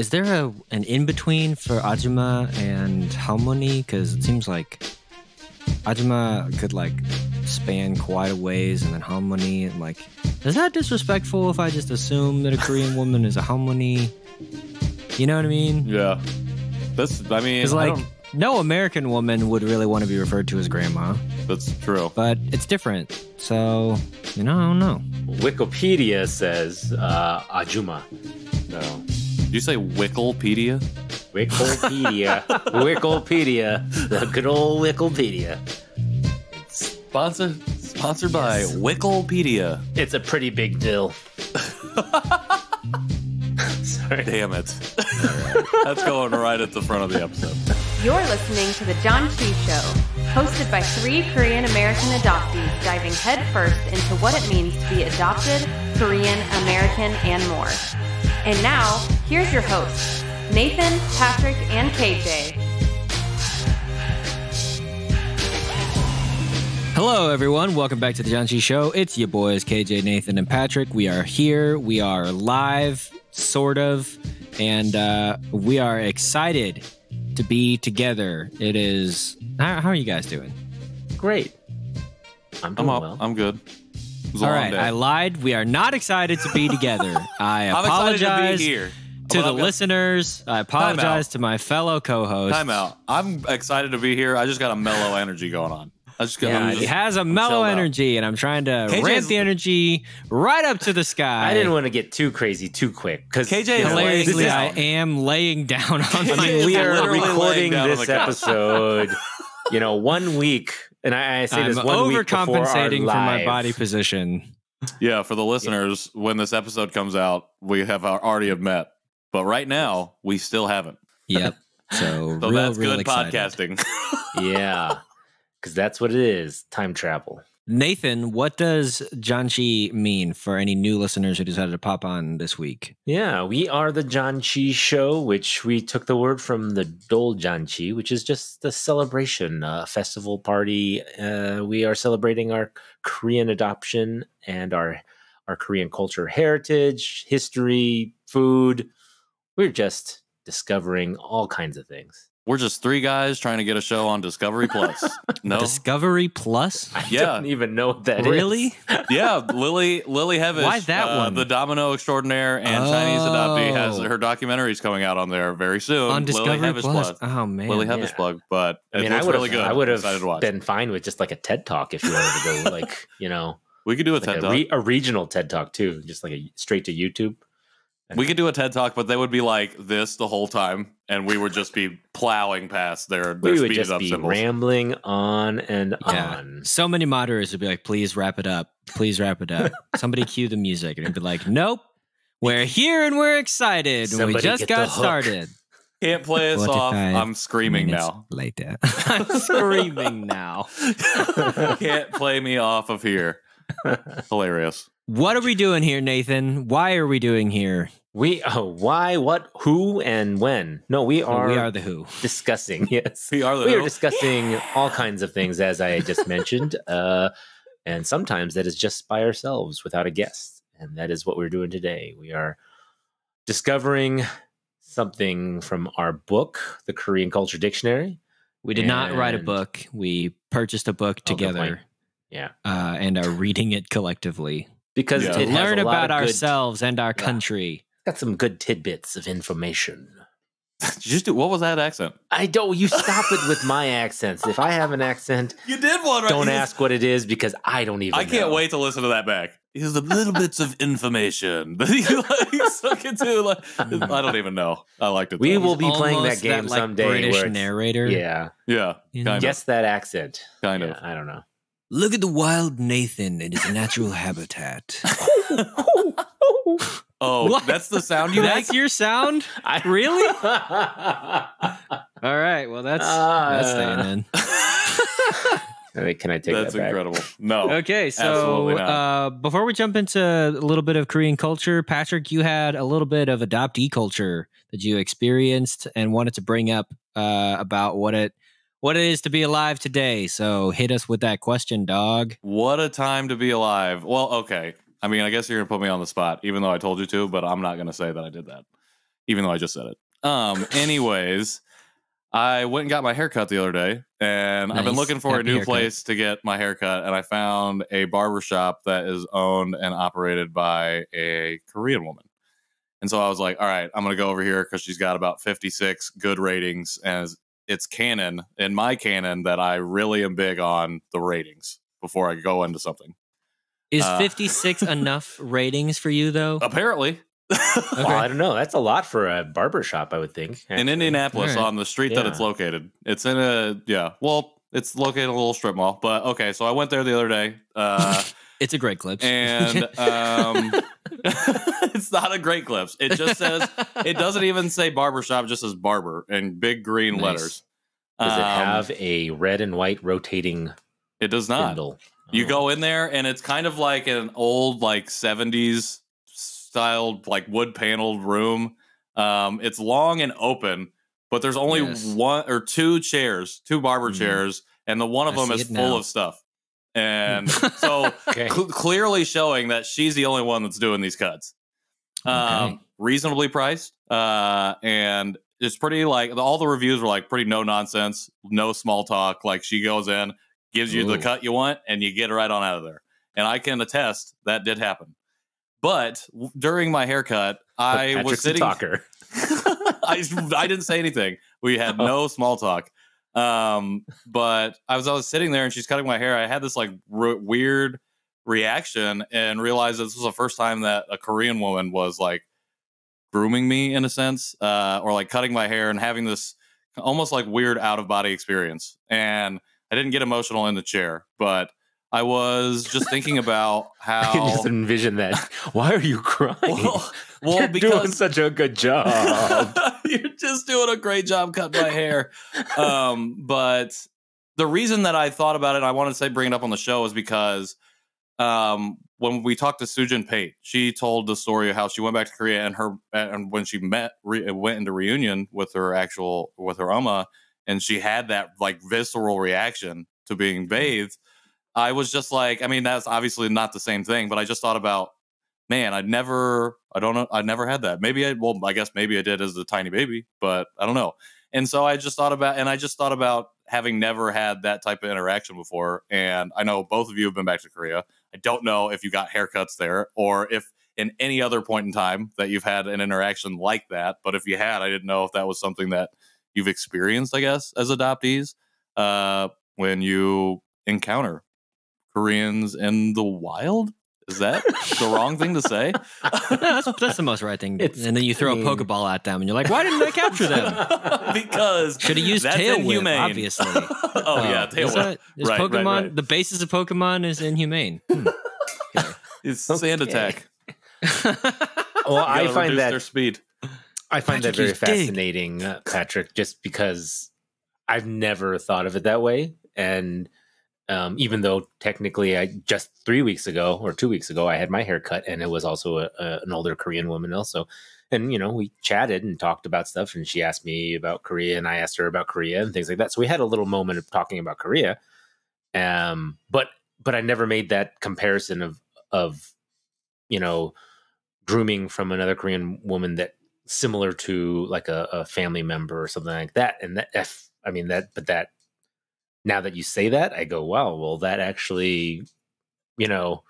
Is there an in-between for Ajuma and Harmony? Because it seems like Ajuma could like span quite a ways, and then Harmony, and like, is that disrespectful if I just assume that a Korean woman is a Harmony? You know what I mean? Yeah. Because like, no American woman would really want to be referred to as grandma. That's true. But it's different. So, I don't know. Wikipedia says Ajuma. No. Did you say Wikipedia? Wikipedia. Wikipedia. The good old Wikipedia. Sponsored by Wikipedia. It's a pretty big deal. Sorry. Damn it. That's going right at the front of the episode. You're listening to the Janchi Show, hosted by 3 Korean American adoptees diving headfirst into what it means to be adopted, Korean, American, and more. And now, here's your hosts, Nathan, Patrick, and KJ. Hello, everyone. Welcome back to the Janchi Show. It's your boys, KJ, Nathan, and Patrick. We are here. We are live, sort of, and we are excited to be together. It is... How are you guys doing? Great. I'm doing well. I'm good. All right, I lied. We are not excited to be together. I apologize to be here. To the listeners. I apologize to my fellow co-hosts. Time out. I'm excited to be here. I just got a mellow energy going on. He has a mellow energy, and I'm trying to ramp the energy right up to the sky. I didn't want to get too crazy too quick because KJ hilariously, I am laying down on my. We are recording this episode, 1 week, and I say this 1 week before our overcompensating live. for my body position. Yeah, for the listeners, when this episode comes out, we have already have met, but right now we still haven't. Yep. So that's real good excited. podcasting. Yeah. Because that's what it is, time travel. Nathan, what does Janchi mean for any new listeners who decided to pop on this week? Yeah, we are the Janchi Show, which we took the word from the Dol Janchi, which is just a celebration, a festival party. We are celebrating our Korean adoption and our Korean culture heritage, history, food. We're just discovering all kinds of things. We're just 3 guys trying to get a show on Discovery Plus. No, Discovery Plus? I don't even know what that is. Really? Yeah, Lily Heavish. Why that one? The Domino Extraordinaire and Chinese Adoptee has her documentaries coming out on there very soon. On Discovery Lily Heavish Plus? plug. Oh, man. Lily Heavish plug, but I mean, it looks really good. I would have Excited to watch. been fine with just like a TED Talk if you wanted to go We could do a like TED Talk. a regional TED Talk too, just like straight to YouTube. We could do a TED Talk, but they would be like this the whole time, and we would just be plowing past their We would speeded just up be symbols. rambling on and on. So many moderators would be like, please wrap it up. Please wrap it up. Somebody cue the music. And it'd be like, nope, we're here and we're excited. Somebody we just get the got hook. started. Can't play us off. I'm screaming now. Later. I'm screaming now. Can't play me off of here. Hilarious. What are we doing here, Nathan? Why are we doing here? Why, what, who, and when? No, we are the who. discussing. Yes, We are the we who. are discussing all kinds of things, as I just mentioned, and sometimes that is just by ourselves without a guest, and that is what we're doing today. We are discovering something from our book, The Korean Culture Dictionary. We did not write a book. We purchased a book Oh, good point. together. Yeah, And are reading it collectively. because Yeah. it has Learn a lot about of good- ourselves and our country. Got some good tidbits of information. What was that accent? I don't. You stop it with my accents. If I have an accent, You did one. don't ask what it is because I don't even. I can't know. wait to listen to that back. Here's the little bits of information that he suck into. I don't even know. I liked it. We though. will be playing that Almost game like, someday. British where it's- narrator. Yeah, Yeah, You know? kind guess that accent. Kind Yeah, of. I don't know. Look at the wild Nathan in his natural habitat. Oh, What? that's the sound you make? That's your sound? Really? All right. Well, that's staying in. Wait, can I take That's that back? incredible. No. Okay, so Absolutely not. before we jump into a little bit of Korean culture, Patrick, you had a little bit of adoptee culture that you experienced and wanted to bring up about what it is to be alive today. So hit us with that question, dog. What a time to be alive. Well, okay. I mean, I guess you're going to put me on the spot, even though I told you to, but I'm not going to say that I did that. even though I just said it. Anyways, I went and got my haircut the other day, and I've been looking for a new place to get my haircut, and I found a barbershop that is owned and operated by a Korean woman. And so I was like, all right, I'm going to go over here because she's got about 56 good ratings, and it's canon, in my canon, that I really am big on the ratings before I go into something. Is 56 enough ratings for you, though? Apparently. Well, I don't know. That's a lot for a barbershop, I would think. Actually. In Indianapolis, on the street that it's located. It's in it's located in a little strip mall. But okay, so I went there the other day. It's a great clip. And it's not a great clips. It just says, it doesn't even say barbershop, it just says barber in big green letters. Does it have a red and white rotating? It does not. Spindle? You go in there and it's kind of like an old, like 70s styled, like wood paneled room. It's long and open, but there's only one or two chairs, two barber chairs, and the one of them is full of stuff. And so clearly showing that she's the only one that's doing these cuts. Reasonably priced. And it's pretty, like, all the reviews were like pretty no nonsense, no small talk. Like, she goes in, gives you the cut you want, and you get right on out of there. And I can attest that did happen. But during my haircut, I was sitting. Talker. I didn't say anything. We had no small talk. But I was sitting there and she's cutting my hair. I had this like weird reaction and realized that this was the first time that a Korean woman was like grooming me in a sense, or like cutting my hair and having this almost like weird out of body experience. And I didn't get emotional in the chair, but I was just thinking about how I can just envision that. Why are you crying? Well, you're because doing such a good job. You're just doing a great job cutting my hair. But the reason that I thought about it, I wanted to bring it up on the show, is because when we talked to Sujin Pate, she told the story of how she went back to Korea and when she went into reunion with her Oma, and she had that like visceral reaction to being bathed. I was just like, I mean, that's obviously not the same thing, but I just thought about, man, I never had that. I guess maybe I did as a tiny baby, but I don't know. And so I just thought about having never had that type of interaction before. And I know both of you have been back to Korea. I don't know if you got haircuts there or if in any other point in time that you've had an interaction like that. But if you had, I didn't know if that was something that you've experienced, I guess, as adoptees, when you encounter Koreans in the wild. Is that the wrong thing to say? No, that's the most right thing. And then you throw a Pokeball at them, and you're like, "Why didn't I capture them?" Because should have used Tail Whip, obviously. Tail Whip. Right, Pokemon. Right. The basis of Pokemon is inhumane. Okay. It's Sand Attack. Well, I find that their speed. I find that very fascinating, Patrick, just because I've never thought of it that way, and. Even though technically I just 3 weeks ago or 2 weeks ago, I had my hair cut, and it was also an older Korean woman also. And, you know, we chatted and talked about stuff, and she asked me about Korea and I asked her about Korea and things like that. So we had a little moment of talking about Korea. But I never made that comparison of, you know, grooming from another Korean woman that similar to like a family member or something like that. And that, now that you say that, I go, wow, well, that actually, you know,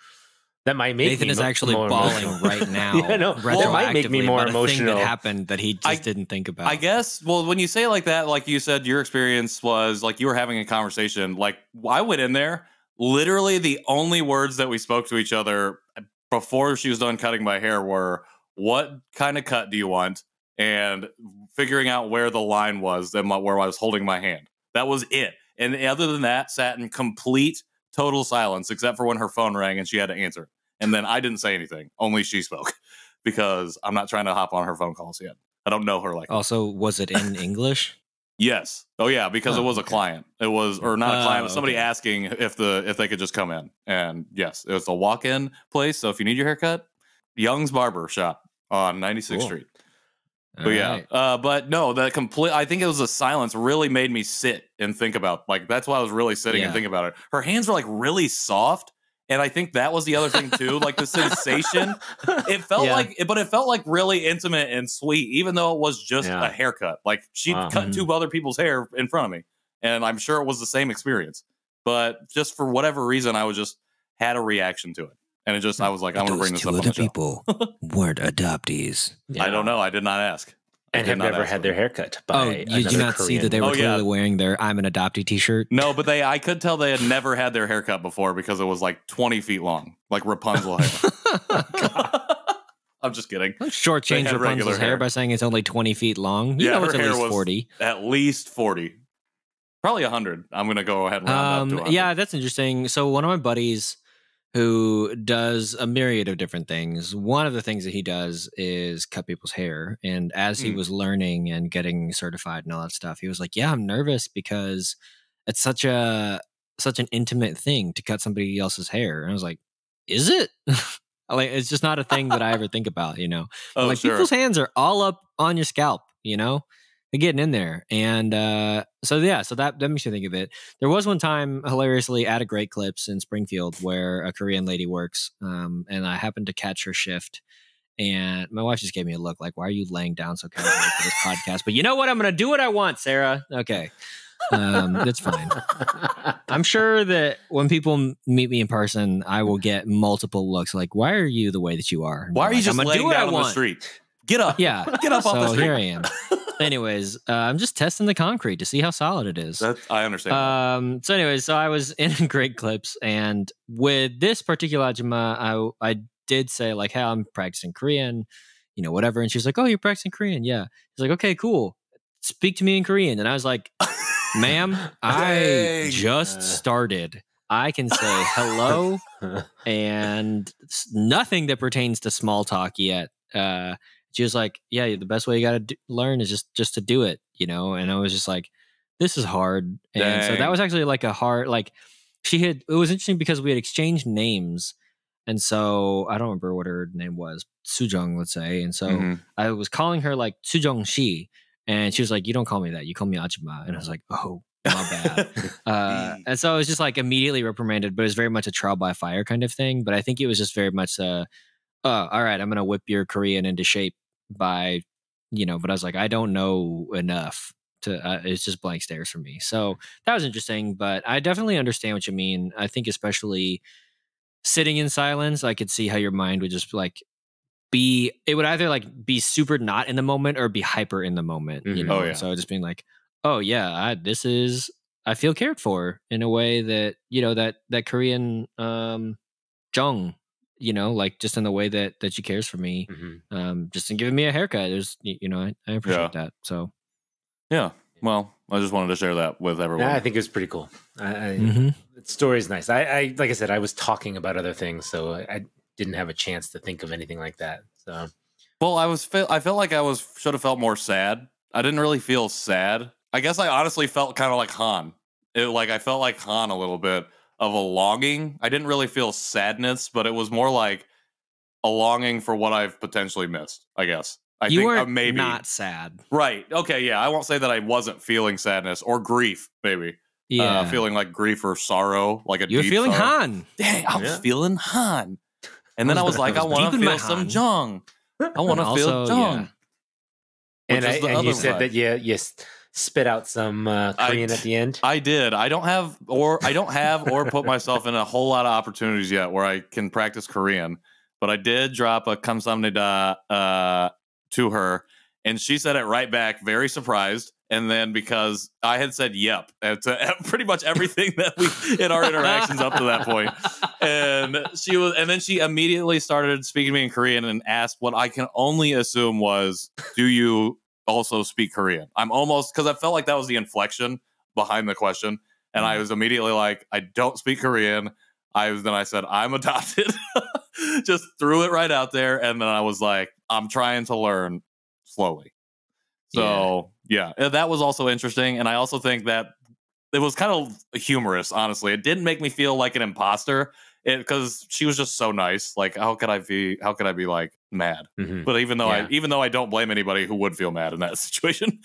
that might make Nathan me is actually bawling right now. Yeah, no, that might make me more emotional. That happened that he just didn't think about. I guess, well, when you say it like that, like you said, your experience was like you were having a conversation. Like I went in there, literally the only words that we spoke to each other before she was done cutting my hair were, what kind of cut do you want? And figuring out where the line was and where I was holding my hand. That was it. And other than that, sat in complete, total silence, except for when her phone rang and she had to answer. And then I didn't say anything. Only she spoke because I'm not trying to hop on her phone calls yet. I don't know her like that. Also, was it in English? Yes. Oh, yeah, because it was a client. It was, or not a client, but somebody asking if they could just come in. And yes, it was a walk-in place. So if you need your haircut, Young's Barber Shop on 96th Street. But yeah, but no, I think it was the silence really made me sit and think about, like, that's why I was really sitting and thinking about it. Her hands were like really soft And I think that was the other thing too, like the sensation. It felt but it felt like really intimate and sweet, even though it was just a haircut. Like she cut 2 other people's hair in front of me, and I'm sure it was the same experience. But just for whatever reason, I was just had a reaction to it, and it just I was like, I'm going to bring this up on the show. People weren't adoptees. Yeah. I don't know. I did not ask. And have never had their haircut by did you not Korean. see that they were clearly wearing their I'm an adoptee t-shirt? No, but I could tell they had never had their haircut before because it was like 20 feet long, like Rapunzel hair. I'm just kidding. Don't shortchange Rapunzel's hair by saying it's only 20 feet long. You know it's at least 40. At least 40. Probably 100. I'm going to go ahead and round up to 100. Yeah, that's interesting. So one of my buddies who does a myriad of different things. One of the things that he does is cut people's hair. And as he was learning and getting certified and all that stuff, he was like, yeah, I'm nervous because it's such an intimate thing to cut somebody else's hair. And I was like, is it? Like, it's just not a thing that I ever think about, you know? People's hands are all up on your scalp, you know? They're getting in there. And so that makes me think of it. There was one time, hilariously, at a Great Clips in Springfield where a Korean lady works, and I happened to catch her shift. And my wife just gave me a look like, why are you laying down so casually for this podcast? But you know what? I'm going to do what I want, Sarah. Okay. That's fine. I'm sure that when people meet me in person, I will get multiple looks like, why are you the way that you are? Why are you just laying down on the street? Get up. Yeah. Get up off the street. So here I am. Anyways, I'm just testing the concrete to see how solid it is. I understand. So I was in Great Clips, and with this particular ajumma, I did say like, hey, I'm practicing Korean, you know, whatever. And she's like, oh, you're practicing Korean? Yeah. She's like, okay, cool. Speak to me in Korean. And I was like, ma'am, I just started. I can say hello and nothing that pertains to small talk yet. She was like, yeah, the best way you got to learn is just to do it, you know? And I was just like, this is hard. And so that was actually like a hard, like it was interesting because we had exchanged names. And so I don't remember what her name was, Sujong, let's say. And so I was calling her like Sujong Shi. And she was like, you don't call me that. You call me Ajumma. And I was like, oh, my bad. And so I was just like immediately reprimanded, but it was very much a trial by fire kind of thing. But I think it was just very much all right, I'm going to whip your Korean into shape by, you know, but I was like, I don't know enough to, it's just blank stares for me. So that was interesting, but I definitely understand what you mean. I think especially sitting in silence, I could see how your mind would just like it would either like be super not in the moment or be hyper in the moment, you know? Oh, yeah. So just being like, oh yeah, I feel cared for in a way that, you know, that Korean, Jung, you know, like just in the way that she cares for me, just in giving me a haircut. There's, you know, I appreciate that. So, yeah. Well, I just wanted to share that with everyone. Yeah, I think it was pretty cool. The story's nice. I like I said, I was talking about other things, so I didn't have a chance to think of anything like that. So, well, I felt like I should have felt more sad. I didn't really feel sad. I guess I honestly felt kind of like Han. I felt like Han a little bit. Of a longing. I didn't really feel sadness, but it was more like a longing for what I've potentially missed, I guess. I think maybe not sad. Right. Okay, yeah. I won't say that I wasn't feeling sadness or grief, maybe. Yeah. Feeling like grief or sorrow, like You're deep feeling sorrow. Han. Dang, I was feeling Han. And then I was like, I want to feel some Jung. I want to feel Jung. Yeah. And you said that you spit out some Korean at the end. I did. I don't have or put myself in a whole lot of opportunities yet where I can practice Korean. But I did drop a kamsamnida to her, and she said it right back, very surprised. And then because I had said yep to pretty much everything that we in our interactions up to that point, and then she immediately started speaking to me in Korean and asked what I can only assume was, "Do you also speak Korean?" I'm almost, because I felt like that was the inflection behind the question, and I was immediately like, I don't speak Korean. Then I said, I'm adopted. Just threw it right out there, and then I was like, I'm trying to learn slowly. So yeah, that was also interesting, and I also think that it was kind of humorous. Honestly, it didn't make me feel like an imposter because she was just so nice. Like, how could I be like mad? But even though I don't blame anybody who would feel mad in that situation,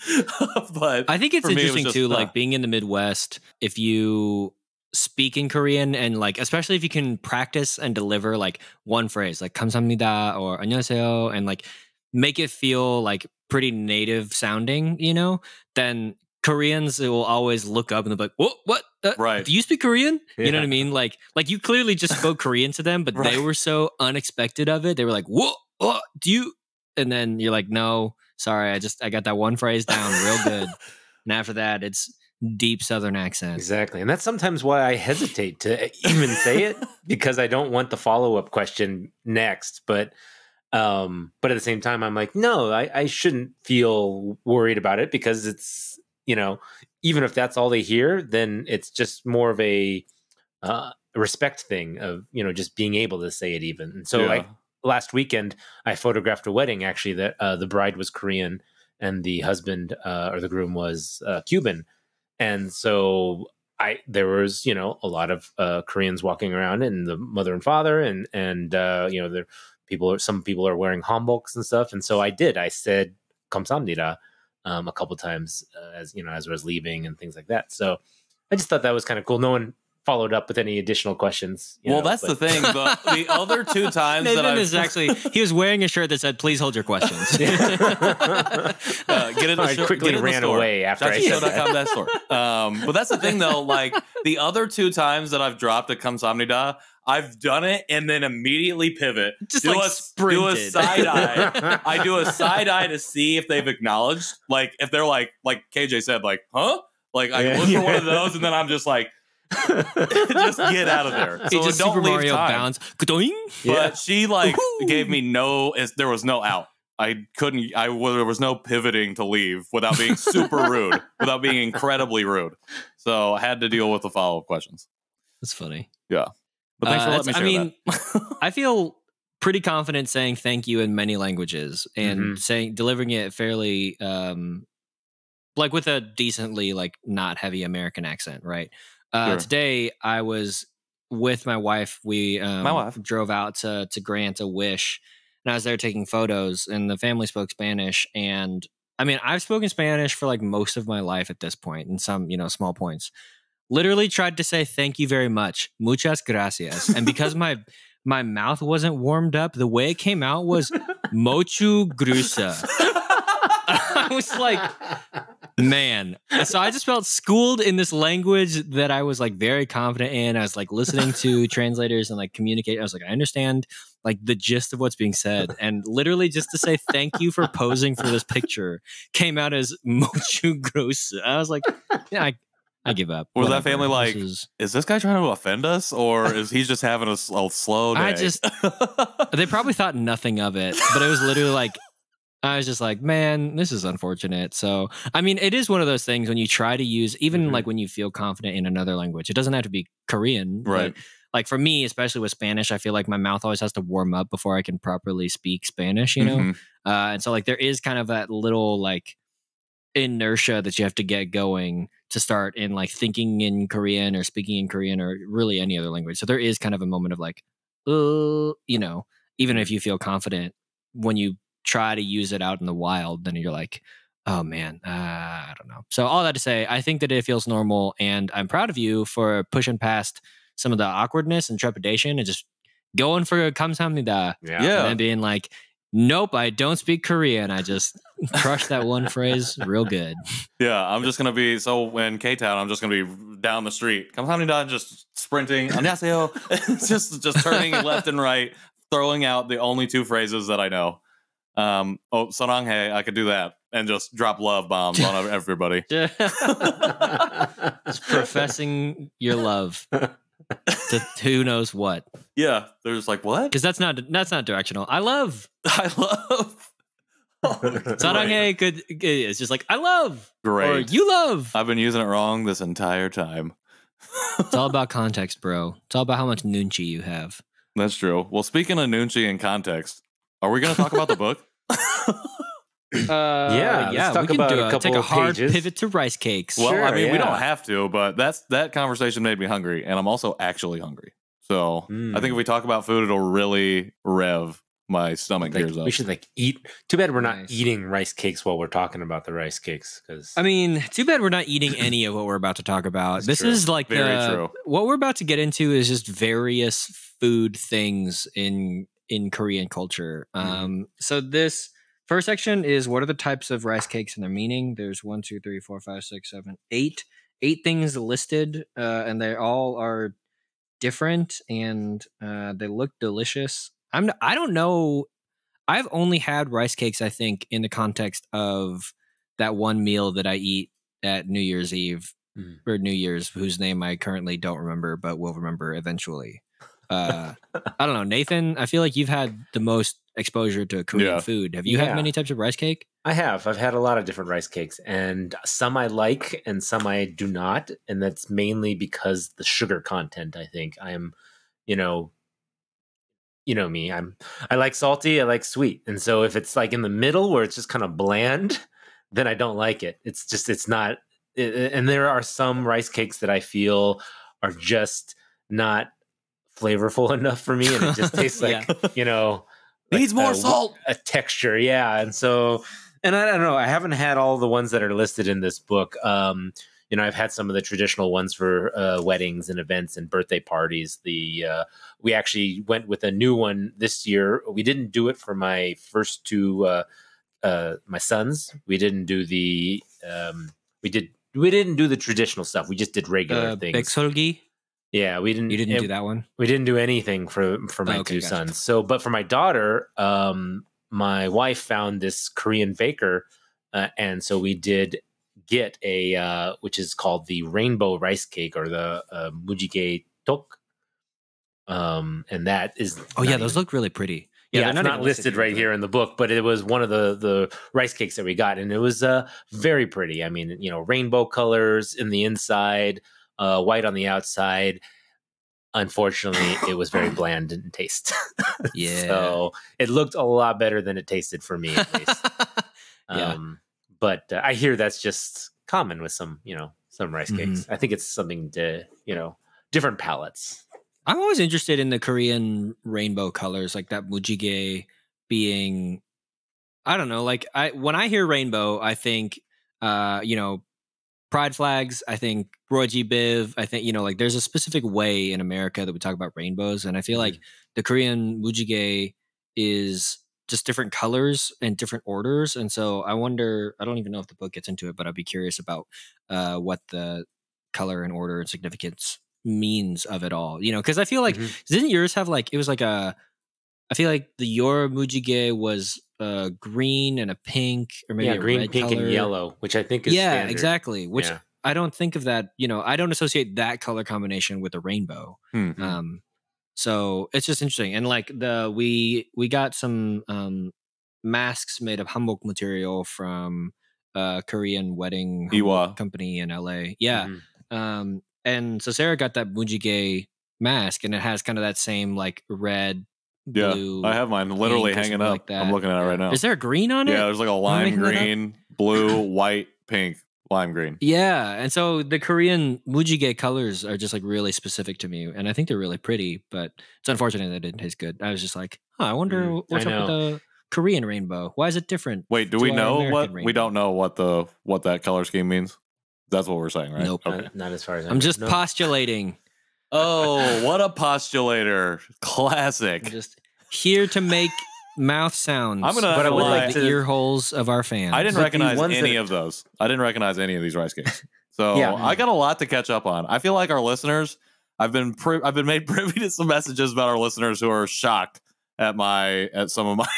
but I think it's interesting too, like being in the Midwest, if you speak in Korean, and like especially if you can practice and deliver like one phrase like 감사합니다 or 안녕하세요, and like make it feel like pretty native sounding, you know, then Koreans will always look up and they'll be like, what? Right. Do you speak Korean? Yeah. You know what I mean? Like you clearly just spoke Korean to them, but they were so unexpected of it. They were like, what? Do you? And then you're like, no, sorry. I got that one phrase down real good. And after that, it's deep Southern accent. Exactly. And that's sometimes why I hesitate to even say it, because I don't want the follow-up question next. But at the same time, I'm like, no, I shouldn't feel worried about it, because it's, you know, even if that's all they hear, then it's just more of a respect thing of, you know, just being able to say it even. And so last weekend, I photographed a wedding, actually, that the bride was Korean and the husband or the groom was Cuban. And so there was, you know, a lot of Koreans walking around, and the mother and father, and you know, some people are wearing hanboks and stuff. And so I said 감사합니다 a couple times as you know, as I was leaving and things like that. So I just thought that was kind of cool. No one followed up with any additional questions. The thing. The other two times Nathan is actually, he was wearing a shirt that said, "Please hold your questions." Get in the I quickly ran away after I said that. Store. But that's the thing, though. Like the other two times that I've dropped a 감사합니다, I've done it and then immediately pivot. Just do like a sprinted. side eye. I do a side eye to see if they've acknowledged. Like if they're like KJ said, like, huh? Like I look for one of those, and then I'm just like, just get out of there. So just don't Super leave Mario time. bounds. But she like gave me there was no out. There was no pivoting to leave without being super rude, without being incredibly rude. So I had to deal with the follow-up questions. That's funny. Yeah. But thanks for letting me share that. I feel pretty confident saying thank you in many languages, and delivering it fairly like with a decently like not heavy American accent, right? Sure. Today I was with my wife. We drove out to grant a wish, and I was there taking photos, and the family spoke Spanish. And I mean, I've spoken Spanish for like most of my life at this point, in some, you know, small points. Literally tried to say thank you very much, muchas gracias, and because my mouth wasn't warmed up, the way it came out was mochu grusa. I was like, man. So I just felt schooled in this language that I was like very confident in. I was like listening to translators and like communicate. I was like, I understand like the gist of what's being said. And literally just to say thank you for posing for this picture came out as mochu grusa. I was like, yeah, I give up. Was Whatever. that family like, is this guy trying to offend us, or is he just having a slow day? They probably thought nothing of it, but it was literally like, I was just like, man, this is unfortunate. So, I mean, it is one of those things when you try to use, even like when you feel confident in another language, it doesn't have to be Korean. Right. But like for me, especially with Spanish, I feel like my mouth always has to warm up before I can properly speak Spanish, you know? And so like there is kind of that little like inertia that you have to get going to start in like thinking in Korean or speaking in Korean or really any other language. So there is kind of a moment of like, you know, even if you feel confident, when you try to use it out in the wild, then you're like, oh man, I don't know. So all that to say, I think that it feels normal, and I'm proud of you for pushing past some of the awkwardness and trepidation and just going for 감사합니다. Yeah. And then being like, nope, I don't speak Korean. I just crushed that one phrase real good. Yeah, I'm just going to be, so in K-Town, I'm just going to be down the street. 감사합니다, just sprinting. 안녕하세요. just turning left and right, throwing out the only two phrases that I know. 사랑해, I could do that and just drop love bombs on everybody. Just professing your love to who knows what. Yeah, they're just like, what? Because that's not directional. I love. Sarange it's just like I love. Great. Or you love. I've been using it wrong this entire time. It's all about context, bro. It's all about how much nunchi you have. That's true. Well, speaking of nunchi and context, are we going to talk about the book? Yeah. Let's talk about a couple take a hard pages. pivot to rice cakes. Well, Sure, I mean, we yeah. don't have to, but that conversation made me hungry, and I'm also actually hungry. So I think if we talk about food, it'll really rev my stomach gears up. We should eat. Too bad we're not Nice. eating rice cakes while we're talking about the rice cakes. Because I mean, too bad we're not eating any of what we're about to talk about. That's This true. is like Very true. what we're about to get into is just various food things in Korean culture. So this first section is what are the types of rice cakes and their meaning. There's 1, 2, 3, 4, 5, 6, 7, 8 things listed, and they all are different and they look delicious. I don't know. I've only had rice cakes, I think, in the context of that one meal that I eat at New Year's Eve or New Year's, whose name I currently don't remember, but will remember eventually. I don't know, Nathan. I feel like you've had the most exposure to Korean food. Have you had many types of rice cake? I have. I've had a lot of different rice cakes, and some I like, and some I do not, and that's mainly because the sugar content. I think I'm, you know me. I like salty. I like sweet, and so if it's like in the middle where it's just kind of bland, then I don't like it. It's not. And there are some rice cakes that I feel are just not flavorful enough for me, and it just tastes like Needs more salt. A texture, and so, and I don't know. I haven't had all the ones that are listed in this book. I've had some of the traditional ones for weddings and events and birthday parties. We actually went with a new one this year. We didn't do it for my first two, my sons. We didn't do the we didn't do the traditional stuff. We just did regular things. Baekseolgi? Yeah, we didn't. You didn't do that one? We didn't do anything for my two sons. So, but for my daughter, my wife found this Korean baker, and so we did get a which is called the rainbow rice cake or the mujige tok. And that is those look really pretty. Yeah, it's not listed right here in the book, but it was one of the rice cakes that we got, and it was very pretty. I mean, rainbow colors in the inside, white on the outside. Unfortunately, it was very bland in taste. So it looked a lot better than it tasted for me, at least. But I hear that's just common with some rice cakes. I think it's something to, different palates. I'm always interested in the Korean rainbow colors, like that mujige being, I don't know, like when I hear rainbow, I think, pride flags. I think Roji Biv. I think, like there's a specific way in America that we talk about rainbows. And I feel like the Korean mujige is just different colors and different orders. And so I wonder, I don't even know if the book gets into it, but I'd be curious about what the color and order and significance means of it all, because I feel like, didn't yours have it was I feel like your mujige was green and a pink, or maybe a green, red pink, color. and yellow, which I think is standard. Exactly. Which I don't think of that. I don't associate that color combination with a rainbow. So it's just interesting. And we got some masks made of hanbok material from a Korean wedding company in LA. Yeah. And so Sarah got that mujige mask, and it has kind of that same red. Blue, I have mine literally hanging up. Like I'm looking at it right now. Is there a green on it? Yeah, there's like a lime green, blue, white, pink, lime green. Yeah, and so the Korean mujige colors are just really specific to me, and I think they're really pretty. But it's unfortunate that it didn't taste good. I was just like, I wonder what's up with the Korean rainbow. Why is it different? Wait, do we know what we don't know what that color scheme means? That's what we're saying, right? Nope. Okay. Not as far as I'm just postulating. Oh, what a postulator! Classic. I'm just here to make mouth sounds. I'm gonna, but I would like the ear holes of our fans. I didn't recognize any of those. I didn't recognize any of these rice cakes. So I got a lot to catch up on. I feel like our listeners. I've been made privy to some messages about our listeners who are shocked at some of my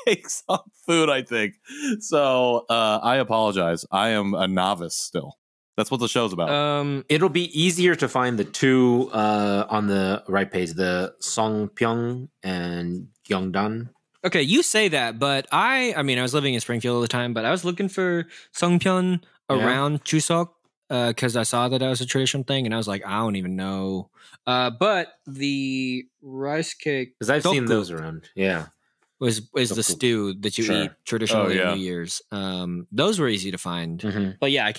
takes on food. I think so. I apologize. I am a novice still. That's what the show's about. It'll be easier to find the two on the right page, the Songpyeong and Gyeongdan. Okay, you say that, but I was living in Springfield all the time, but I was looking for Songpyeon around Chuseok because I saw that was a traditional thing, and I was like, I don't even know. But the rice cake, because I've seen those around, is the stew that you eat traditionally at New Year's. Those were easy to find, but yeah,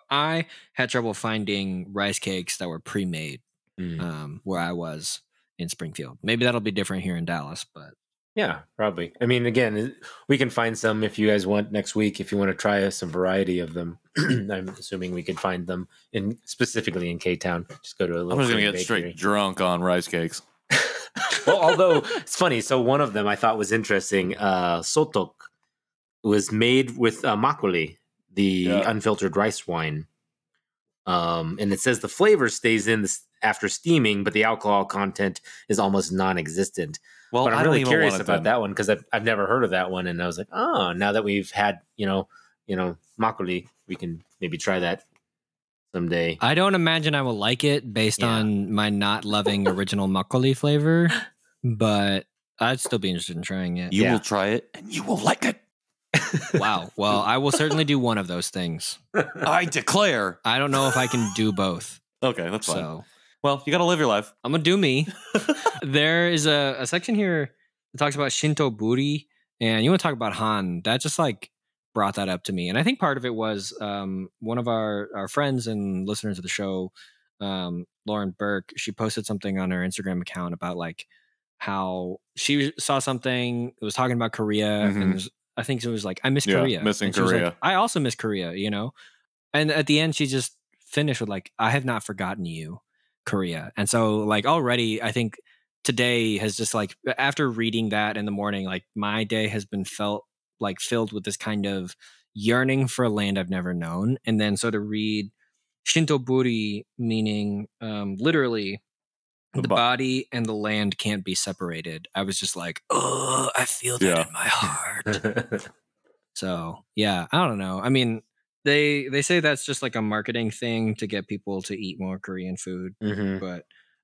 I had trouble finding rice cakes that were pre-made where I was in Springfield. Maybe that'll be different here in Dallas, but Yeah, probably. I mean, again, we can find some if you guys want next week. If you want to try some variety of them, I'm assuming we could find them specifically in K Town. Just go to a little. I'm just gonna get bakery. straight drunk on rice cakes. Well, although it's funny. So one of them I thought was interesting. Sotok was made with makgeolli, the unfiltered rice wine. And it says the flavor stays in after steaming, but the alcohol content is almost non-existent. Well, but I'm really curious about that one because I've never heard of that one, and I was like, oh, now that we've had makgeolli, we can maybe try that someday. I don't imagine I will like it based on my not loving original makgeolli flavor, but I'd still be interested in trying it. You will try it, and you will like it. Wow. Well, I will certainly do one of those things. I declare. I don't know if I can do both. Okay, that's fine. So, well, you got to live your life. I'm going to do me. There is a section here that talks about Shinto Buri, and you want to talk about Han. That just like brought that up to me. And I think part of it was one of our friends and listeners of the show, Lauren Burke, she posted something on her Instagram account about like how she saw something, it was talking about Korea, and I think it was like, I miss Korea. Missing Korea. Like, I also miss Korea, you know? And at the end, she just finished with like, I have not forgotten you, Korea. And so like already, I think today has just like, after reading that in the morning, like my day has been filled with this kind of yearning for a land I've never known. And then so to read Shinto Buri, meaning literally, the body and the land can't be separated. I was just like, oh, I feel that in my heart. So, yeah, I don't know. I mean, they say that's just like a marketing thing to get people to eat more Korean food. But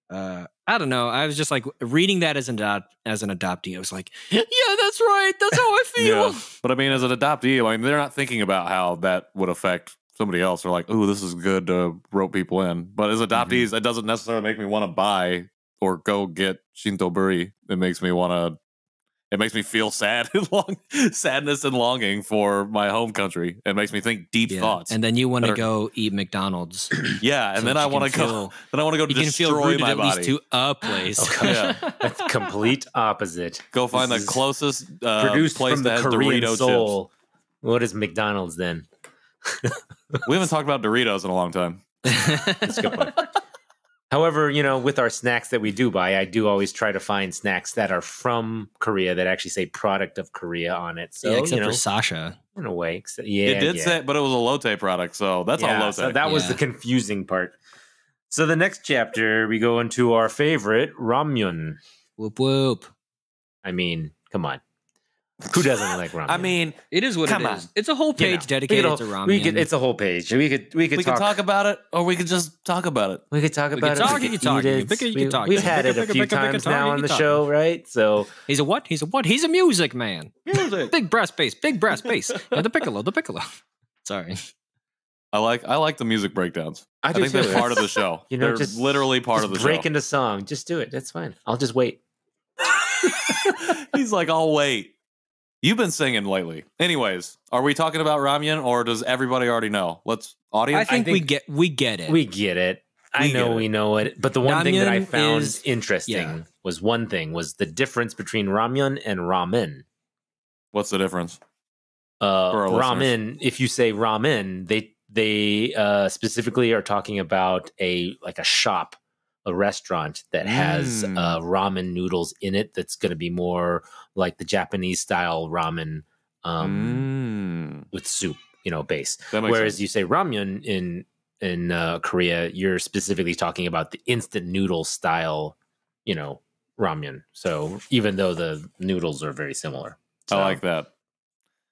I don't know. I was just like reading that as an adoptee. I was like, yeah, that's right. That's how I feel. But I mean, as an adoptee, I mean, they're not thinking about how that would affect somebody else. They're like, oh, this is good to rope people in. But as adoptees, that doesn't necessarily make me want to buy or go get Shinto Buri. It makes me feel sad and sadness and longing for my home country. It makes me think deep thoughts. And then you want to go eat McDonald's. Yeah, and so then I want to go. Then I want to go destroy my body. At least to a place. That's complete opposite. Go find the closest produced place from that has the Korean Dorito soul. chips. What is McDonald's then? We haven't talked about Doritos in a long time. That's a good point. However, with our snacks that we do buy, I do always try to find snacks that are from Korea that actually say product of Korea on it. So, except for Sasha. In a way. It did say, but it was a Lotte product, so that's all Lotte. So that was the confusing part. So the next chapter, we go into our favorite, Ramyun. Whoop whoop. I mean, come on. Who doesn't like ramen? I mean, it is what it is. It's a whole page dedicated to ramen. It's a whole page. We could talk about it, or we could just talk about it. We could talk about it. You can talk. We've had it a few times now on the show, right? So he's a what? He's a music man. Music. Big brass bass. Yeah, the piccolo. Sorry. I like the music breakdowns. I think they're part of the show. They're just literally part of the show. Break into song. Just do it. That's fine. I'll just wait. He's like, I'll wait. You've been singing lately. Anyways, are we talking about Ramyun, or does everybody already know? Audience. I think we get it. We get it. I know we know it. But the one thing that I found interesting was the difference between Ramyun and ramen. What's the difference? Ramen. If you say ramen, they specifically are talking about a shop, a restaurant that has ramen noodles in it. That's going to be more like the Japanese style ramen with soup, base. Whereas you say ramyun in Korea, you're specifically talking about the instant noodle style, ramen. So even though the noodles are very similar, I like that.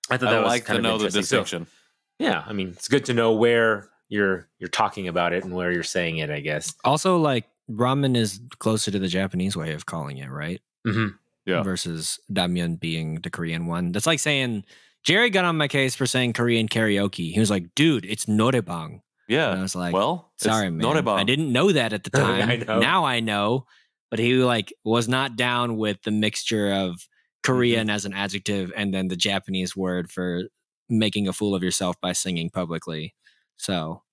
I thought that was like kind to of know the distinction. So, yeah, I mean, it's good to know where you're talking about it and where you're saying it, I guess. Also, like ramen is closer to the Japanese way of calling it, right? Mm-hmm. Yeah. Versus ramyun being the Korean one. That's like saying Jerry got on my case for saying Korean karaoke. He was like, "Dude, it's noraebang." Yeah. And I was like, "Well, sorry, man. noraebang. I didn't know that at the time. I know. Now I know." But he was not down with the mixture of Korean as an adjective and then the Japanese word for making a fool of yourself by singing publicly. So,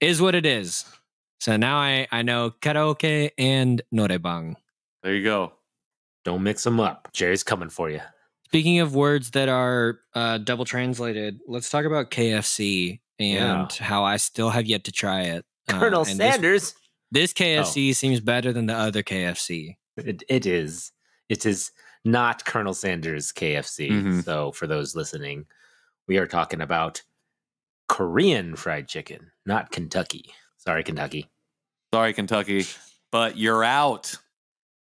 is what it is. So now I know karaoke and noraebang. There you go. Don't mix them up. Jerry's coming for you. Speaking of words that are double translated, let's talk about KFC and how I still have yet to try it. Colonel Sanders. This KFC seems better than the other KFC. It is. It is not Colonel Sanders KFC. Mm-hmm. So for those listening, we are talking about Korean fried chicken, not Kentucky. Sorry, Kentucky. Sorry, Kentucky, but you're out.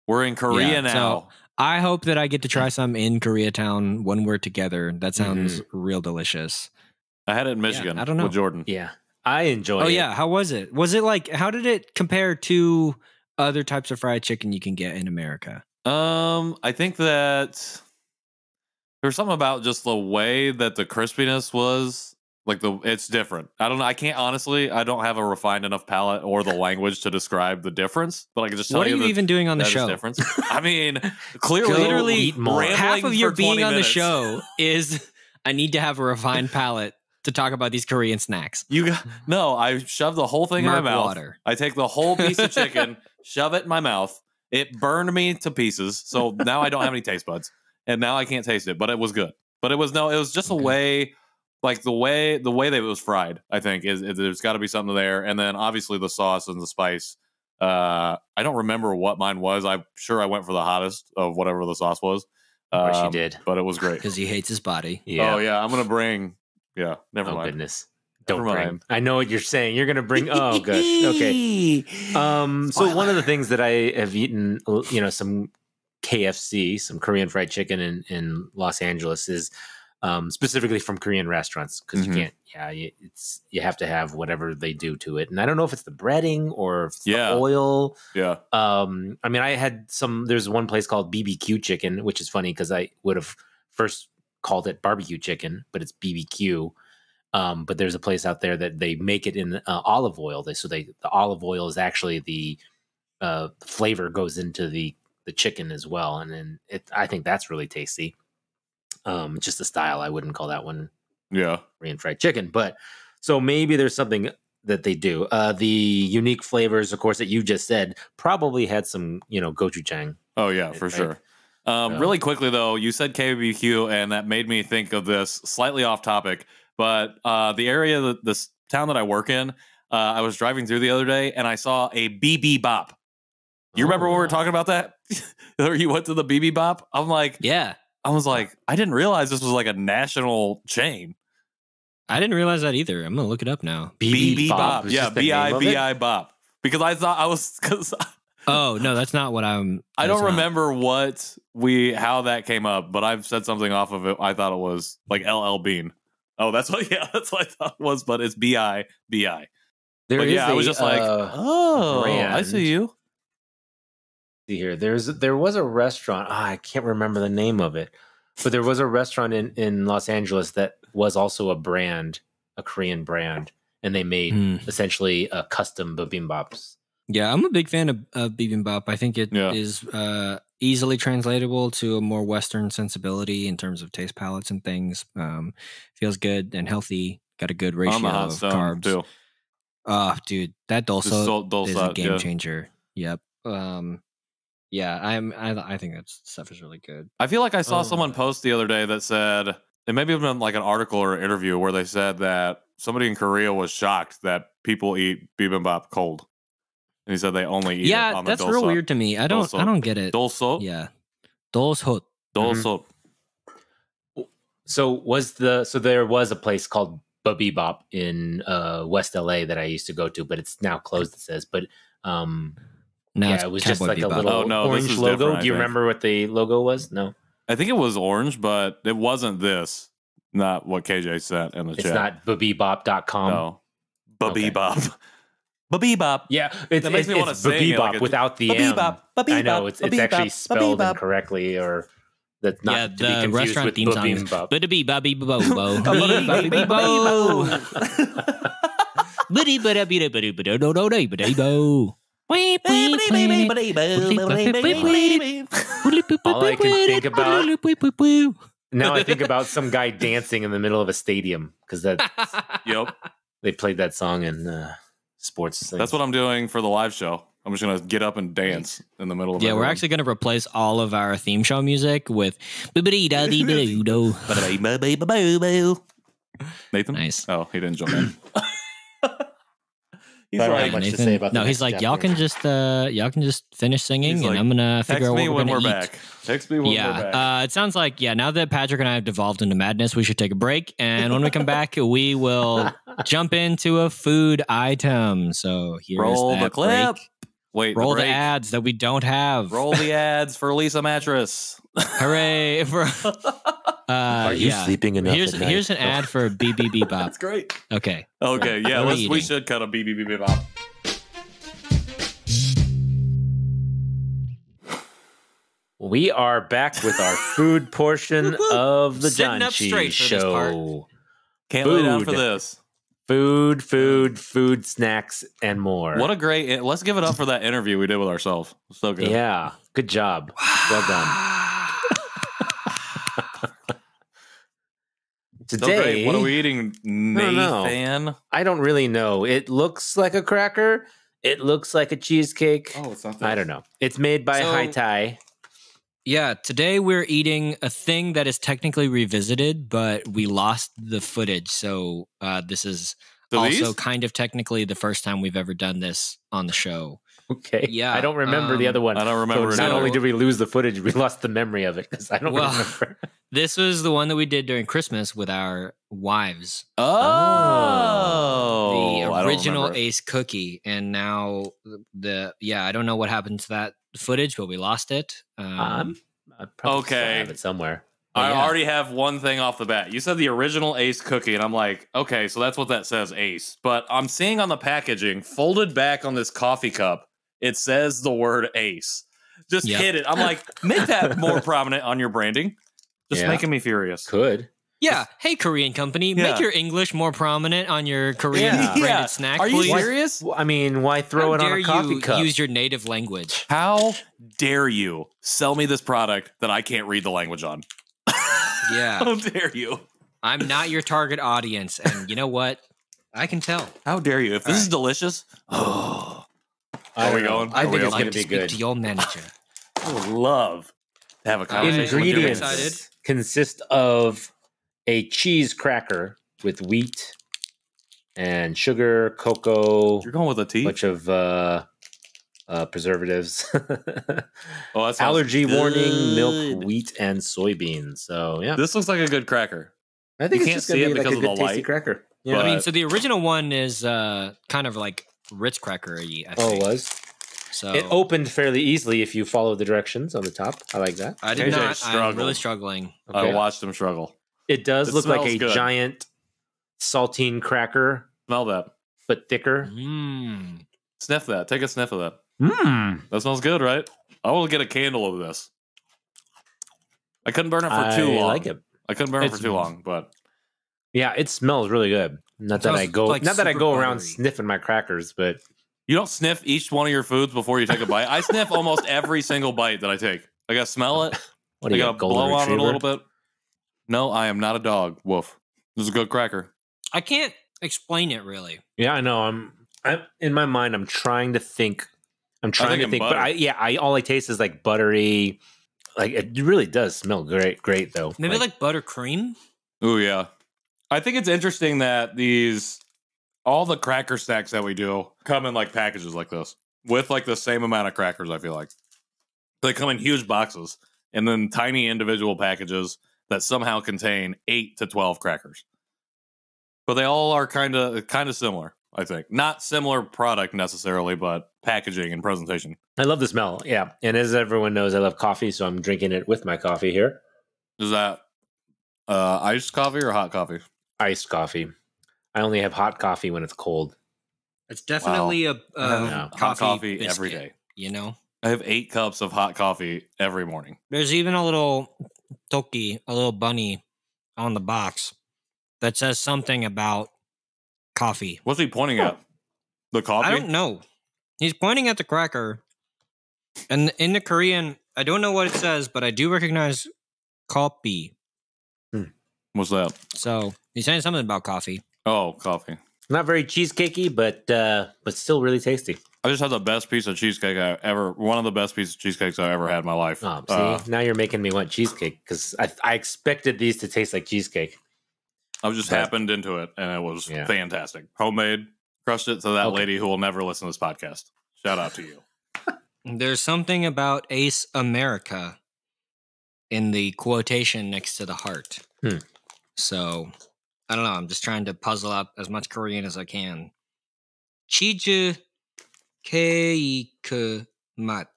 We're in Korea now. So I hope that I get to try some in Koreatown when we're together. That sounds real delicious. I had it in Michigan. I don't know. With Jordan. Yeah, I enjoy it. Oh, yeah. How was it? Was it like, how did it compare to other types of fried chicken you can get in America? I think that there's something about just the way that the crispiness was. Like it's different. I don't know. I can't honestly. I don't have a refined enough palate or the language to describe the difference. But I can just tell you. What are you even doing on the show? Difference. I mean, clearly, literally, half of your being on the minutes. show is I need to have a refined palate to talk about these Korean snacks. No, I shove the whole thing in my mouth. Water. I take the whole piece of chicken, shove it in my mouth. It burned me to pieces. So now I don't have any taste buds, and now I can't taste it. But it was good. But it was just a way. Like the way that it was fried, I think there's got to be something there, and then obviously the sauce and the spice. I don't remember what mine was. I'm sure I went for the hottest of whatever the sauce was. Of course you did, but it was great because he hates his body. Yeah. Oh yeah, I'm gonna bring. Yeah, never mind. Goodness, Never don't mind. bring. I know what you're saying. You're gonna bring. Oh gosh. Okay. So one of the things that I have eaten, some KFC, some Korean fried chicken in Los Angeles is. Specifically from Korean restaurants because you can't. Yeah, you have to have whatever they do to it, and I don't know if it's the breading or if it's the oil. Yeah. I mean, I had some. There's one place called BBQ Chicken, which is funny because I would have first called it barbecue chicken, but it's BBQ. But there's a place out there that they make it in olive oil. The olive oil is actually the flavor goes into the chicken as well, and then I think that's really tasty. Just a style. I wouldn't call that one Korean fried chicken. But so maybe there's something that they do. The unique flavors, of course, that you just said probably had some, gochujang. Oh, yeah, for sure. Really quickly, though, you said KBQ, and that made me think of this slightly off topic. But the area, this town that I work in, I was driving through the other day, and I saw a BB Bop. You remember when we were talking about that? Or you went to the BB Bop? I'm like, yeah. I was like, I didn't realize this was like a national chain. I didn't realize that either. I'm gonna look it up now. BB Bop. Yeah, BIBI Bop. Because I thought oh no, that's not what I'm. I don't remember how that came up, but I've said something off of it. I thought it was like LL Bean. Oh, that's what I thought it was, but it's BIBI. I was just like, brand. I see you. See here, there was a restaurant. I can't remember the name of it, but there was a restaurant in Los Angeles that was also a Korean brand, and they made essentially custom bibimbaps. Yeah, I'm a big fan of bibimbap. I think it is easily translatable to a more Western sensibility in terms of taste palettes and things. Feels good and healthy. Got a good ratio of carbs. Too. Oh, dude, that dulce is a game changer. Yep. Yeah, I think that stuff is really good. I feel like I saw someone post the other day that said, it maybe have been like an article or an interview where they said that somebody in Korea was shocked that people eat bibimbap cold. And he said they only eat it on the that's real weird to me. I don't get it. Dolsot? Yeah. Dolsot. Dolsot. So there was a place called Bibibop in West LA that I used to go to, but it's now closed, it says. But now it was just like Bebop. a little orange logo. Do you remember what the logo was? No. I think it was orange, but it wasn't this. Not what KJ sent in the chat. It's not bibibop.com. No. Bibibop. Okay. Bibibop. Yeah, that makes me want to say Bibibop without the Bibibop. M. I know it's actually spelled incorrectly, or that's not to be confused with Bibibop. All I can think about now, I think about some guy dancing in the middle of a stadium because they played that song in sports things. That's what I'm doing for the live show. I'm just gonna get up and dance in the middle of it. Yeah, we're actually going to replace all of our theme show music with boobity-da-dee-ba-doo-do. Nathan. Nice. Oh, he didn't jump in. He's I don't have like, much to Nathan- say about the no, he's next like, y'all can just finish singing, He's and like, I'm gonna text figure out what me we're when gonna we're eat. back. Text me when we're back. Yeah, it sounds like now that Patrick and I have devolved into madness, we should take a break, and when we come back, we will jump into a food item. So here's Roll that the clip. break. Wait, Roll the break. ads that we don't have. Roll the ads for Lisa Mattress. Hooray for! Are you sleeping enough Here's at night? here's an ad for BBB Bop. That's great. Okay. Okay, yeah, What are we you eating? should cut a BBB bop. We are back with our food portion of the Sitting up Janchi straight for this part. Show. Can't lay down for Food. this. Food, snacks, and more. What a great! Let's give it up for that interview we did with ourselves. So good. Yeah, good job. Well done. So Today, great. What are we eating, don't know. Nathan? I don't really know. It looks like a cracker. It looks like a cheesecake. Oh, it's not. I don't know. It's made by So- Hai Tai. Yeah, today we're eating a thing that is technically revisited, but we lost the footage. So this is So also these? kind of technically the first time we've ever done this on the show. Okay. Yeah, I don't remember the other one. I don't remember So it not either. only did we lose the footage, we lost the memory of it because I don't Well, remember. This was the one that we did during Christmas with our wives. Oh, The I don't original remember. Ace cookie. And now I don't know what happened to that footage, but we lost it. I probably still Okay. have it somewhere. I yeah. already have one thing off the bat. You said the original Ace cookie, and I'm like, okay, so that's what that says, Ace. But I'm seeing on the packaging, folded back on this coffee cup, it says the word Ace. Just Yep. hit it. I'm like, make that more prominent on your branding. Just Yeah. making me furious. Could. Yeah. Hey, Korean company, Yeah. make your English more prominent on your Korean Yeah. branded Yeah. snack, Are you please. serious? Well, I mean, why throw How it on dare a coffee you cup? use your native language? How dare you sell me this product that I can't read the language on? Yeah. How dare you? I'm not your target audience, and you know what? I can tell. How dare you? If this All is right. delicious, oh, I Are we don't know. going? I Are think we it's on? going Like to to be speak good. to your manager. I would love to have a conversation with your Ingredients manager. excited. consist of a cheese cracker with wheat and sugar, cocoa, You're going with a T? bunch of preservatives, Oh, that sounds allergy warning, milk, good. wheat, and soybeans. So yeah, This looks like a good cracker. I think you it's can't just going see to it be like a because of good the tasty light, cracker. Yeah. but- I mean, so the original one is kind of like Ritz cracker-y, I Oh, think. it was. So It opened fairly easily if you follow the directions on the top. I like that. I did AJ not. I'm struggled. really struggling. I Okay. watched him struggle. It does It look like smells a good. giant saltine cracker, Smell that. but thicker. Mm. Sniff that. Take a sniff of that. Mmm. That smells good, right? I will get a candle of this. I couldn't burn it for too long. I like it. I couldn't burn it for It's- too long, but Yeah, it smells really good. Not that I Smells go, like not that I super go around buttery. sniffing my crackers, but you don't sniff each one of your foods before you take a bite. I sniff almost every single bite that I take. I gotta smell it. what I do you gotta got, golden blow on it a retriever? little bit. No, I am not a dog. Woof. This is a good cracker. I can't explain it really. Yeah, I know. I'm in my mind. I'm trying to think. I'm trying to thinking think, butter. but all I taste is like buttery. Like it really does smell great though. Maybe like buttercream. Oh yeah. I think it's interesting that all the cracker stacks that we do come in like packages like this with like the same amount of crackers. I feel like they come in huge boxes and then tiny individual packages that somehow contain 8 to 12 crackers. But they all are kind of similar. I think not similar product necessarily, but packaging and presentation. I love the smell. Yeah, and as everyone knows, I love coffee, so I'm drinking it with my coffee here. Is that iced coffee or hot coffee? Iced coffee. I only have hot coffee when it's cold. It's definitely a Yeah. Hot coffee biscuit, every day. You know, I have 8 cups of hot coffee every morning. there's even a little toki, a little bunny on the box that says something about coffee. What's he pointing at? The coffee? I don't know. He's pointing at the cracker, and in the Korean, I don't know what it says, but I do recognize coffee. What's that? So he's saying something about coffee. Oh, coffee. Not very cheesecakey, but still really tasty. I just had the best piece of cheesecake one of the best pieces of cheesecakes I ever had in my life. Oh, see, now you're making me want cheesecake because I expected these to taste like cheesecake. I just happened into it, and it was fantastic. Homemade, crushed it to that lady who will never listen to this podcast. Shout out to you. There's something about Ace America in the quotation next to the heart. So, I don't know. I'm just trying to puzzle up as much Korean as I can. Cheese cake mat.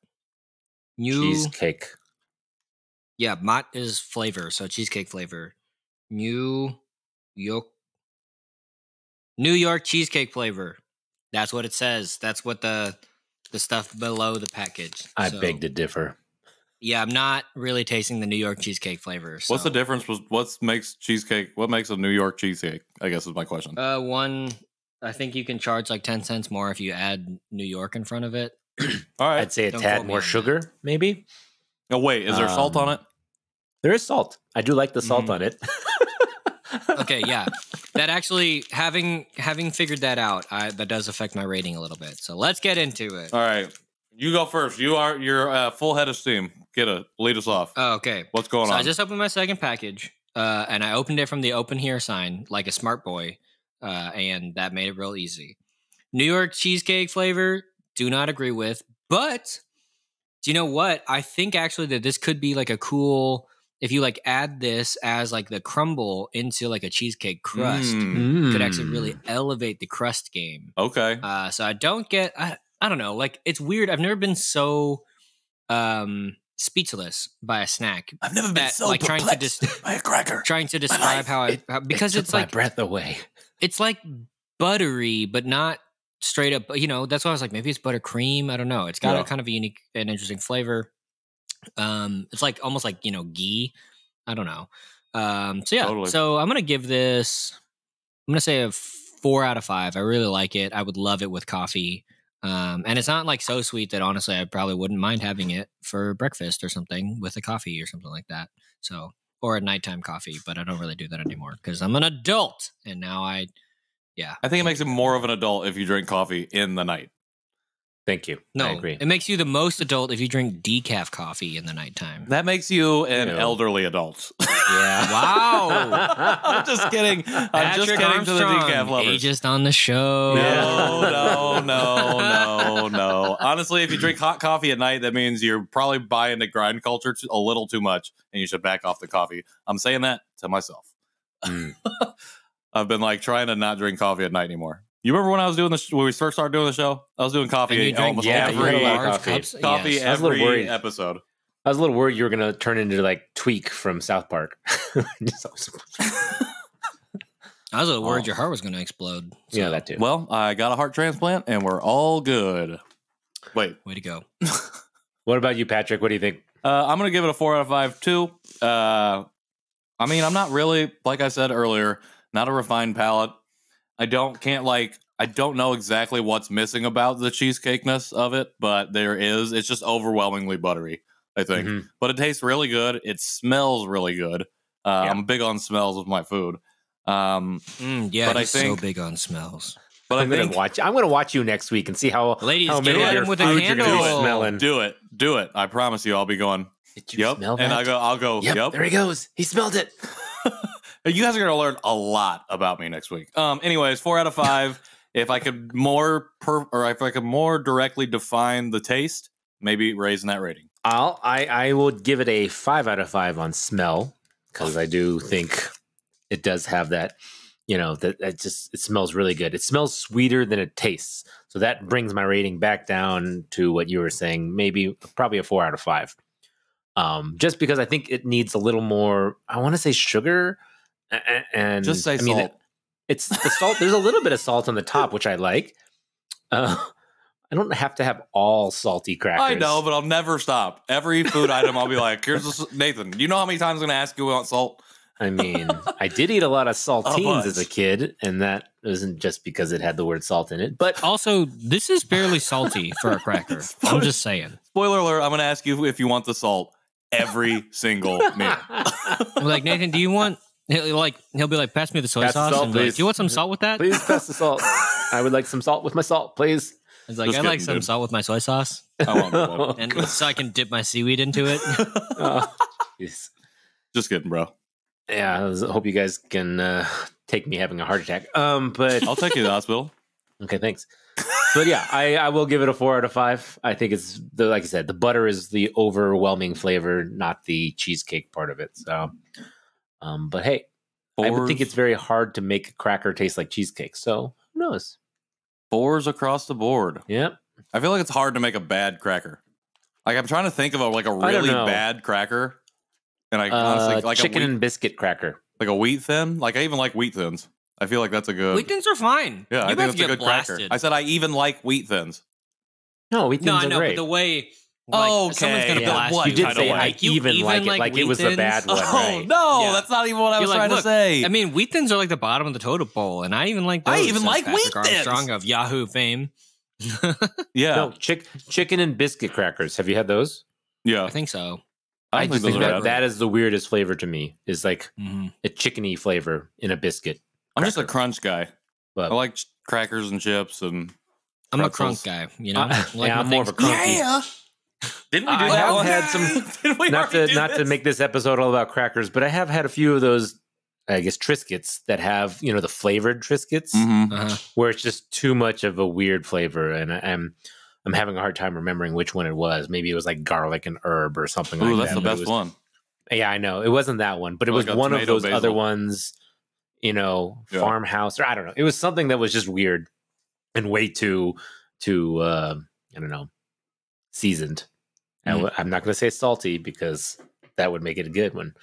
Cheesecake. Yeah, mat is flavor, so cheesecake flavor. New York cheesecake flavor. That's what it says. That's what the stuff below the package. I beg to differ. Yeah, I'm not really tasting the New York cheesecake flavor. So. What's the difference? What makes a New York cheesecake? I guess is my question. I think you can charge like 10 cents more if you add New York in front of it. All right. I'd say a tad more sugar, maybe. Oh, wait. Is there salt on it? There is salt. I do like the salt on it. Okay, yeah. That actually, having figured that out, that does affect my rating a little bit. So let's get into it. All right. You go first. You're full head of steam. Lead us off. Oh, okay. What's going on? I just opened my second package, and I opened it from the open here sign like a smart boy, and that made it real easy. New York cheesecake flavor, do not agree with, but do you know what? I think actually that this could be like a cool, if you like add this as like the crumble into like a cheesecake crust, could actually really elevate the crust game. Okay. So I don't get, I don't know, like it's weird. I've never been so speechless by a snack. I've never been so like perplexed by a cracker. Trying to describe because it's like my breath away. It's like buttery, but not straight up. That's why I was like, maybe it's buttercream. I don't know. It's got a kind of a unique and interesting flavor. It's like almost like ghee. I don't know. So yeah. Totally. So I'm gonna give this. I'm gonna say a 4 out of 5. I really like it. I would love it with coffee. And it's not like so sweet that honestly I probably wouldn't mind having it for breakfast or something with a coffee or something like that. So, or a nighttime coffee, but I don't really do that anymore because I'm an adult and now I think it makes it more of an adult if you drink coffee in the night. Thank you. No, I agree. It makes you the most adult if you drink decaf coffee in the nighttime. That makes you an elderly adult. Yeah. Wow. I'm just kidding. I'm just kidding Armstrong, to the decaf lovers. Ageist on the show. No. Honestly, if you drink hot coffee at night, that means you're probably buying the grind culture a little too much, and you should back off the coffee. I'm saying that to myself. I've been like trying to not drink coffee at night anymore. You remember when I was doing this, when we first started doing the show? I was doing coffee almost every every episode. I was a little worried you were going to turn into like Tweak from South Park. I was a little worried your heart was going to explode. So. Yeah, that too. Well, I got a heart transplant and we're all good. Wait. Way to go. What about you, Patrick? What do you think? I'm going to give it a 4 out of 5 too. I mean, I'm not really, like I said earlier, not a refined palate. I don't know exactly what's missing about the cheesecakeness of it, but there is. It's just overwhelmingly buttery, I think. But it tastes really good. It smells really good. I'm big on smells with my food. But I think so big on smells. But I'm gonna watch you next week and see how ladies how get many him with a candle. Smelling. Do it. I promise you, I'll be going. Did you smell that? And I'll go. Yep. There he goes. He smelled it. You guys are going to learn a lot about me next week. Anyways, 4 out of 5. If I could more directly define the taste, maybe raising that rating. I would give it a 5 out of 5 on smell because I do think it does have that. It smells really good. It smells sweeter than it tastes, so that brings my rating back down to what you were saying. Probably a 4 out of 5. Just because I think it needs a little more. I want to say sugar. And just say salt. It's the salt. There's a little bit of salt on the top, which I like. I don't have to have all salty crackers. I know, but I'll never stop. Every food item, I'll be like, "Here's Nathan. You know how many times I'm going to ask you about salt?" I mean, I did eat a lot of saltines as a kid, and that isn't just because it had the word salt in it. But also, this is barely salty for a cracker. I'm just saying. Spoiler alert! I'm going to ask you if you want the salt every single meal. Like, Nathan, do you want? He'll be like, pass me the soy sauce. Salt, and like, do you want some salt with that? Please pass the salt. I would like some salt with my salt, please. It's like, Just I like kidding, some dude. salt with my soy sauce, I won't do that. and so I can dip my seaweed into it. Oh, jeez. Just kidding, bro. Yeah, I hope you guys can take me having a heart attack. But I'll take you to the hospital. okay, thanks. But yeah, I will give it a 4 out of 5. I think it's like I said, the butter is the overwhelming flavor, not the cheesecake part of it. So, but hey, I would think it's very hard to make a cracker taste like cheesecake. So who knows? 4s across the board. Yep. I feel like it's hard to make a bad cracker. Like I'm trying to think of a I don't really know. bad cracker, and I honestly like chicken a wheat, and biscuit cracker. like a wheat thin. Like I even like wheat thins. I feel like that's a good. Wheat thins are fine. Yeah, I you think guys that's a get good blasted. cracker. I said I even like wheat thins. No, wheat thins No, I are know, great. but the way. Oh, Like, someone's gonna okay. blast What you did kind say of way? I You even like it, like it was the wheat bad thins? one, Oh right? no, Yeah. that's not even what I was You're trying like, to say. I mean, wheat thins are like the bottom of the totem pole, and I even like those. I even says like Patrick wheat thins. Armstrong of Yahoo fame. yeah, No, chicken and biscuit crackers. Have you had those? yeah. I think so. I don't just think think those are that, bad. that is the weirdest flavor to me. Is like Mm-hmm. a chickeny flavor in a biscuit. I'm just a cracker. crunch guy. But I like crackers and chips and. I'm a Pretzels. crunk guy, you know. yeah, I'm more of a crunky. Didn't we do I that have one? had some- Didn't we Not already to do this? make this episode all about crackers, but I have had a few of those, I guess, Triscuits that have the flavored Triscuits, Mhm. Uh-huh. where it's just too much of a weird flavor, and I'm having a hard time remembering which one it was. Maybe it was like garlic and herb or something Ooh, like that's that. the but it best was- one. Yeah, I know. It wasn't that one, but it Like was a one of tomato those other basil. ones, Yeah. farmhouse, or I don't know. It was something that was just weird and way too I don't know, seasoned. I'm not going to say salty because that would make it a good one.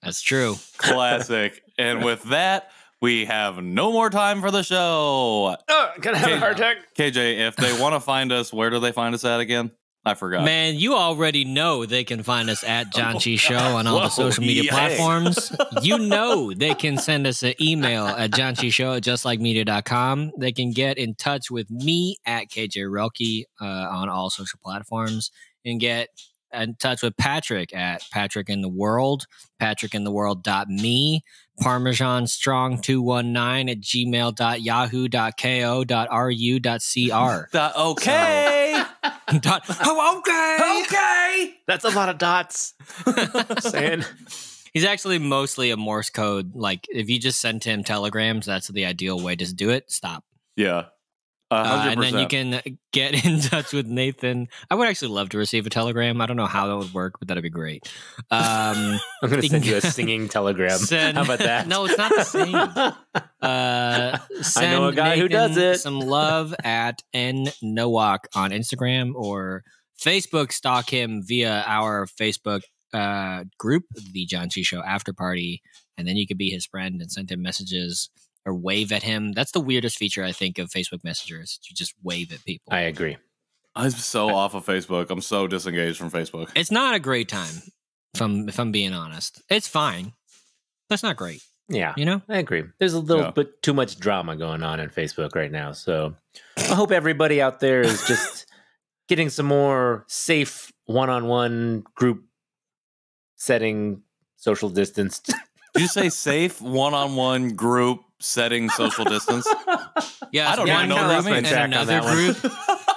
That's true. Classic. And with that, we have no more time for the show. Gonna have a heart attack. KJ, if they want to find us, where do they find us at again? I forgot. Man, you already know they can find us at Janchi Show on all the Whoa, social media yay. platforms. You know they can send us an email at janchishow@justlikemedia.com. They can get in touch with me at KJ Relke on all social platforms and get in touch with Patrick at Patrick in the World, patrickintheworld.me, parmesanstrong219 at gmail.yahoo.ko.ru.cr. Okay. Okay. Okay. That's a lot of dots. Saying He's actually mostly a Morse code. Like, if you just send him telegrams, that's the ideal way to do it. Stop. Yeah. 100%. And then you can get in touch with Nathan. I would actually love to receive a telegram. I don't know how that would work, but that'd be great. I'm going to You send can you a singing telegram. How about that? No, it's not the same. Send I know a guy who does Nathan it. Some love at nnowak on Instagram or Facebook. Stalk him via our Facebook group, the Janchi Show After Party, and then you could be his friend and send him messages or wave at him. That's the weirdest feature, I think, of Facebook Messenger is you just wave at people. I agree. I'm so off of Facebook. I'm so disengaged from Facebook. It's not a great time, if I'm being honest. It's fine. That's not great, Yeah, you know? I agree. There's a little Yeah. bit too much drama going on in Facebook right now. So I hope everybody out there is just getting some more safe one-on-one group setting, social distance. Did you say safe one-on-one group setting social distance? Yeah, I don't one even know what group that means. and another group.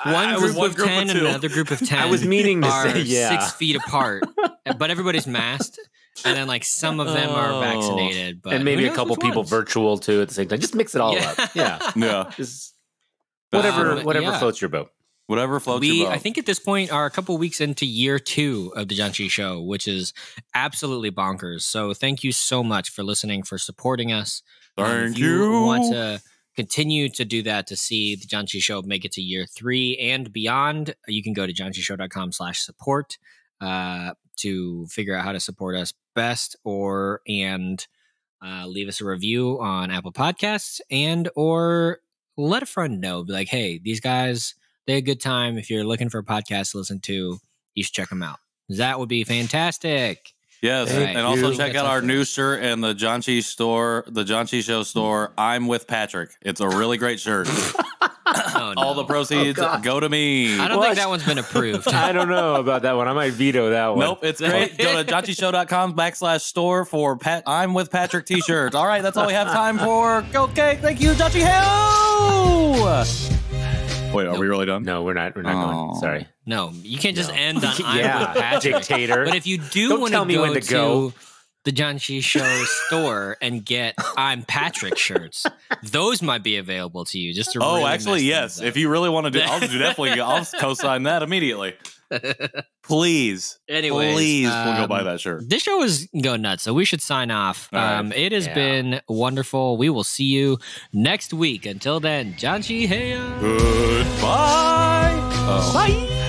One group of 10 and another group of 10 I was meaning to are say, yeah. 6 feet apart, but everybody's masked, and then like some of them are vaccinated, but and maybe who a knows couple which people ones? virtual too at the same time. Just mix it all Yeah. up. Yeah. Yeah. Just whatever Yeah. floats your boat. Whatever floats your boat. I think at this point are a couple weeks into year 2 of the Janchi Show, which is absolutely bonkers. So thank you so much for listening, for supporting us. Thank If you you. want to continue to do that to see the Janchi Show make it to year 3 and beyond, you can go to janchishow.com/support to figure out how to support us best, and leave us a review on Apple Podcasts, or let a friend know. Be like, hey, these guys, they had a good time. If you're looking for a podcast to listen to, you should check them out. That would be fantastic. Yes, Thank and also you. check That's out our awesome. new shirt in the Janchi Show store. I'm with Patrick. It's a really great shirt. no. All the proceeds go to me. I don't think that one's been approved. I don't know about that one. I might veto that one. Nope, it's great. Go to janchishow.com/store for I'm with Patrick t-shirts. All right, that's all we have time for. Okay, thank you, Janchi Show. Wait, are we really done? No, we're not. We're not going. Sorry. No, you can't just end on I'm with Patrick. Dictator. But if you do want to go to the Janchi Show store and get I'm Patrick shirts, those might be available to you. Just to really actually, yes. If you really want to do, I'll co-sign that immediately. Please, anyways, we'll go buy that shirt. This show is going nuts, so we should sign off. Right. It has been wonderful. We will see you next week. Until then, Janchi Heya. Goodbye. Bye.